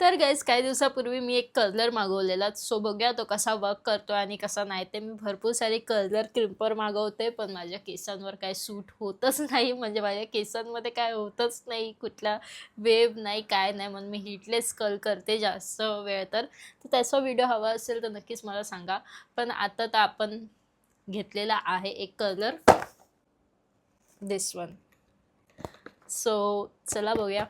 तर गाईज काही दिवसापूर्वी मी एक कलर मागवलेला, सो बघूया तो कसा वर्क करतो आणि कसा नाही ते. मी भरपूर सारे कलर क्रिम्पर मागवते, पण माझ्या केसांवर काय सूट होतच नाही. म्हणजे माझ्या केसांमध्ये काय होतच नाही, कुठला वेव नाही, काय नाही. म्हणून मी हिटलेस कर्ल करते जास्त वेळ. तर त्याचा व्हिडिओ हवा असेल तर नक्कीच मला सांगा. पण आता तर आपण घेतलेला आहे एक कलर, दिस वन. सो चला बघूया.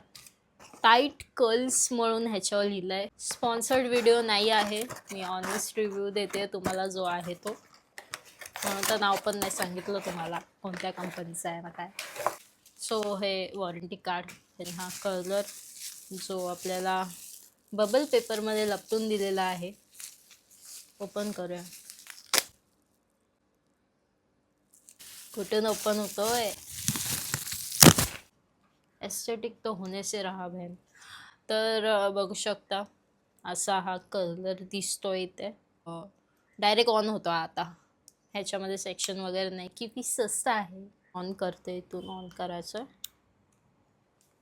टाईट कर्ल्स म्हणून ह्याच्यावर लिहिलं आहे. स्पॉन्सर्ड व्हिडिओ नाही आहे, मी ऑनेस्ट रिव्ह्यू देते तुम्हाला जो आहे तो. म्हणून तर नाव पण नाही सांगितलं तुम्हाला कोणत्या कंपनीचं आहे ना काय. सो हे वॉरंटी कार्ड, हा कलर जो आपल्याला बबल पेपरमध्ये लपटून दिलेला आहे. ओपन करूया. कुठून ओपन होतोय? एस्थेटिक तो होने से रहा बहन. तर बघू शकता असा हा कलर दिसतो इथे. डायरेक्ट ऑन होतो आता. ह्याच्यामध्ये सेक्शन वगैरे नाही. किती स्वस्त आहे. ऑन करते, इथून ऑन करायचं.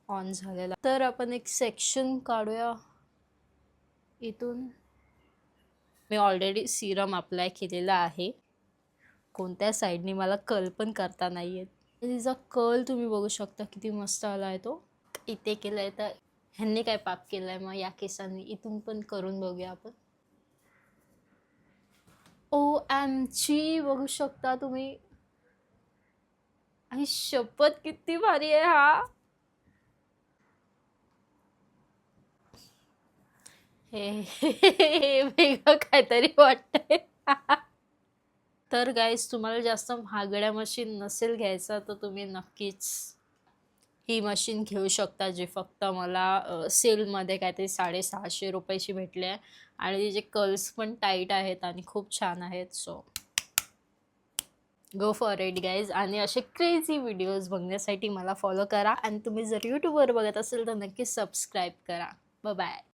ऑन झालेला. तर आपण एक सेक्शन काढूया इथून. मी ऑलरेडी सिरम अप्लाय केलेला आहे. कोणत्या साईडने मला कर्ल पण करता नाही येत. तिचा कर्ल तुम्ही बघू शकता किती मस्त आला आहे तो. इथे केलाय तर ह्यांनी काय पाप केलाय मग या केसांनी. इथून पण करून बघूया आपण. OMG बघू शकता तुम्ही. आई शपथ किती भारी आहे हा. हे वेगळं काहीतरी वाटतंय. तर गाईज तुम्हाला जास्त महागड्या मशीन नसेल घ्यायचा तर तुम्ही नक्कीच ही मशीन घेऊ शकता, जी फक्त मला सेलमध्ये काहीतरी 650 रुपयाची भेटली आहे. आणि तिचे कर्ल्स पण टाईट आहेत आणि खूप छान आहेत. So go for it guys. आणि असे क्रेझी व्हिडिओज बघण्यासाठी मला फॉलो करा. आणि तुम्ही जर यूट्यूबवर बघत असेल तर नक्कीच सबस्क्राईब करा. बाय.